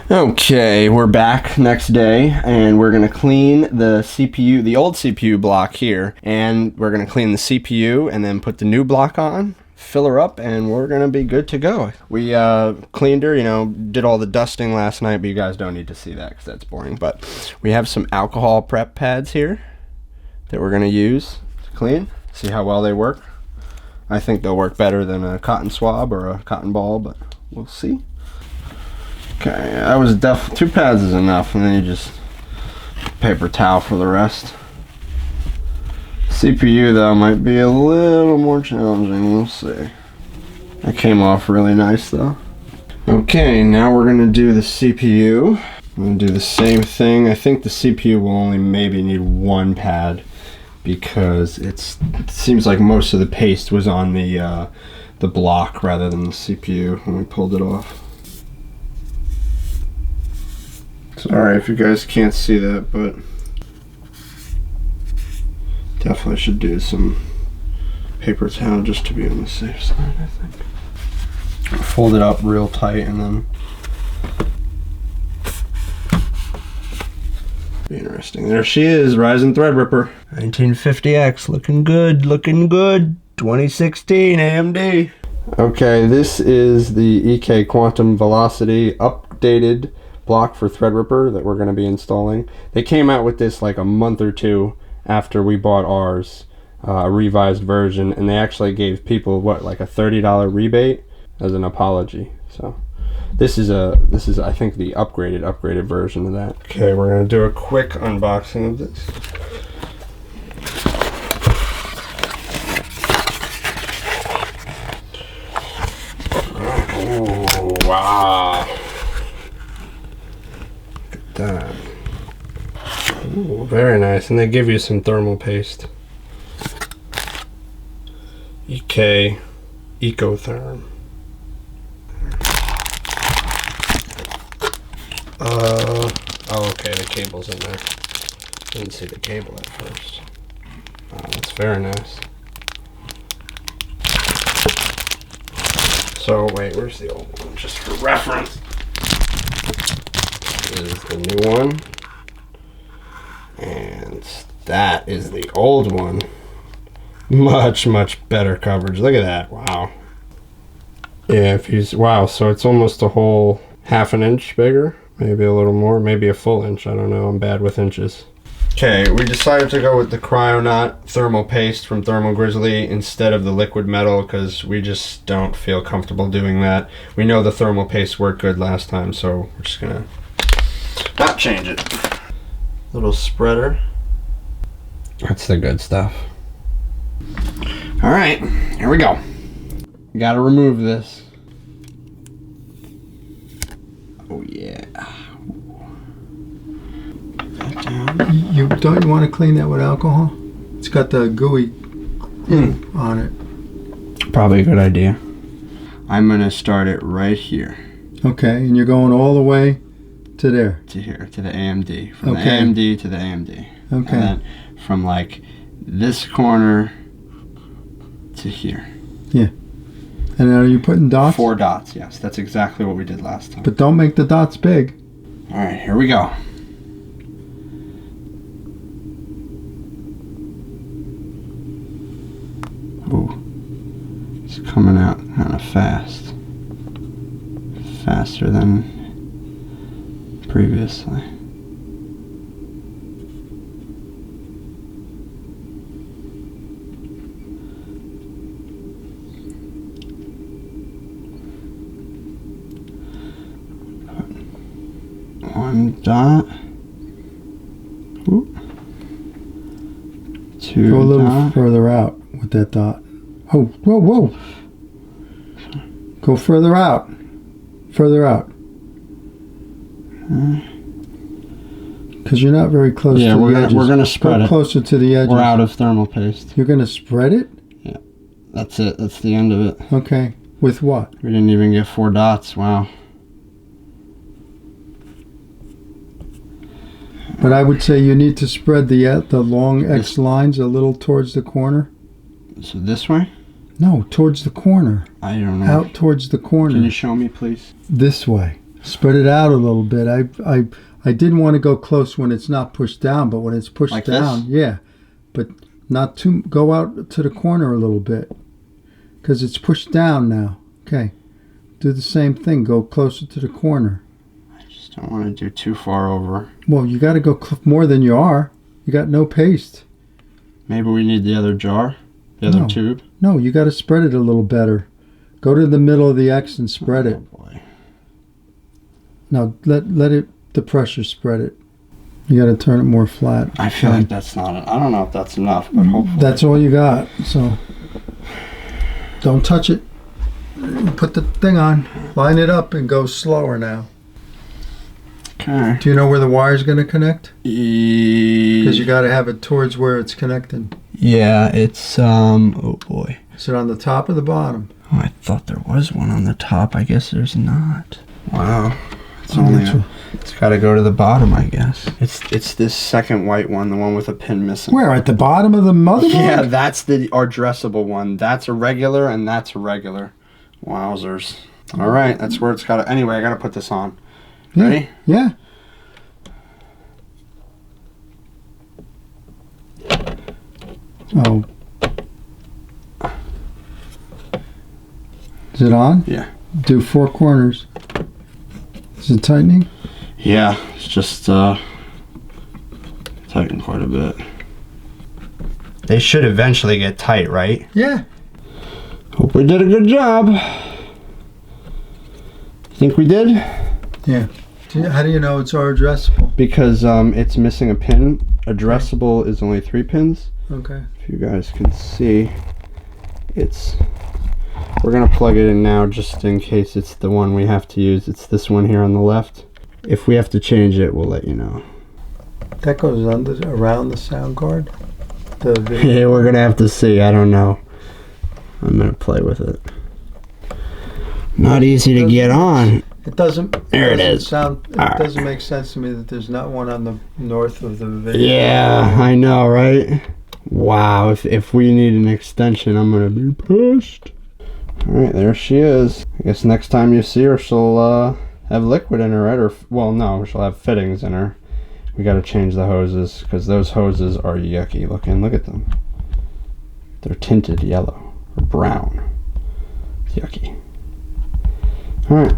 Okay, we're back next day, and we're gonna clean the CPU, the old CPU block here, and we're gonna clean the CPU and then put the new block on, fill her up, and we're gonna be good to go. We cleaned her, you know, did all the dusting last night, but you guys don't need to see that because that's boring. But we have some alcohol prep pads here that we're gonna use to clean, see how well they work. I think they'll work better than a cotton swab or a cotton ball, but we'll see. Okay, that was 2 pads is enough, and then you just paper towel for the rest. CPU though might be a little more challenging, we'll see. That came off really nice though. Okay, now we're gonna do the CPU. I'm gonna do the same thing. I think the CPU will only maybe need 1 pad because it seems like most of the paste was on the block rather than the CPU when we pulled it off. Sorry if you guys can't see that, but definitely should do some paper towel just to be on the safe side, I think. Fold it up real tight and then be interesting. There she is, Rising Threadripper. 1950X, looking good, looking good. 2016 AMD. Okay, this is the EK Quantum Velocity updated block for Threadripper that we're going to be installing. They came out with this like a month or 2 after we bought ours, a revised version, and they actually gave people what, like a $30 rebate as an apology. So this is I think the upgraded version of that. Okay, we're going to do a quick unboxing of this. Oh, wow. That. Ooh, very nice, and they give you some thermal paste. EK Ecotherm. Oh, okay, the cable's in there. Didn't see the cable at first. Oh, that's very nice. So wait, where's the old one? Just for reference. Is the new one, and that is the old one. Much better coverage. Look at that. Wow. Yeah, if he's wow, so it's almost a whole ½ an inch bigger, maybe a little more, maybe a full inch. I don't know, I'm bad with inches. Okay, we decided to go with the Cryonaut thermal paste from Thermal Grizzly instead of the liquid metal because we just don't feel comfortable doing that. We know the thermal paste worked good last time, so we're just gonna not change it. Little spreader. That's the good stuff. All right, here we go. Gotta remove this. Oh yeah. Put that down. You don't you want to clean that with alcohol? It's got the gooey on it. Probably a good idea. I'm gonna start it right here. Okay, and you're going all the way to there? To here, to the AMD. From the AMD to the AMD. Okay. And then from like this corner to here. Yeah. And are you putting dots? 4 dots, yes. That's exactly what we did last time. But don't make the dots big. Alright, here we go. Ooh. It's coming out kind of fast. Faster than previously. One dot. Ooh. 2 Go a little further out with that dot. Oh, whoa, whoa. Go further out. Further out. Because you're not very close to the edges. We're going to spread it. Closer to the edges. We're out of thermal paste. You're going to spread it? Yeah. That's it. That's the end of it. Okay. With what? We didn't even get 4 dots. Wow. But I would say you need to spread the long X lines a little towards the corner. So this way? No, towards the corner. I don't know. Out towards the corner. Can you show me, please? This way. Spread it out a little bit. I didn't want to go close when it's not pushed down, but when it's pushed Like down, this? yeah. But not too. Go out to the corner a little bit, because it's pushed down now. Okay. Do the same thing. Go closer to the corner. I just don't want to do too far over. Well, you got to go more than you are. You got no paste. Maybe we need the other jar, the other No. tube. No, you got to spread it a little better. Go to the middle of the X and spread it. Oh boy. No, let it. The pressure spread it. You got to turn it more flat. I feel like that's not. I don't know if that's enough, but hopefully. That's all you got. So don't touch it. Put the thing on. Line it up and go slower now. Okay. Do you know where the wire's going to connect? Because Because you got to have it towards where it's connecting. Yeah, it's oh boy. Is it on the top or the bottom? Oh, I thought there was one on the top. I guess there's not. Wow. It's Oh, only. that's It's got to go to the bottom, I guess. It's this second white one, the one with a pin missing. Where? At the bottom of the motherboard? Yeah, that's our addressable one. That's a regular, and that's a regular. Wowzers. All right, that's where it's got to. Anyway, I got to put this on. Ready? Yeah. Oh. Is it on? Yeah. Do 4 corners. Is it tightening? Yeah, it's just tightened quite a bit. They should eventually get tight, right? Yeah. Hope we did a good job. Think we did? Yeah. How do you know it's our addressable? Because it's missing a pin. Addressable is only 3 pins. Okay. If you guys can see, we're gonna plug it in now just in case it's the one we have to use. It's this one here on the left. If we have to change it, we'll let you know. That goes around the sound card? Yeah, we're gonna have to see. I don't know. I'm gonna play with it. Not easy to get on. It doesn't. There it is. It Alright. doesn't make sense to me that there's not one on the north of the video. Yeah, I know, right? Wow, if we need an extension, I'm gonna be pushed. Alright, there she is. I guess next time you see her, she'll have liquid in her, right? Or, well, no, she'll have fittings in her. We gotta change the hoses, because those hoses are yucky looking. Look at them. They're tinted yellow, or brown. It's yucky. Alright.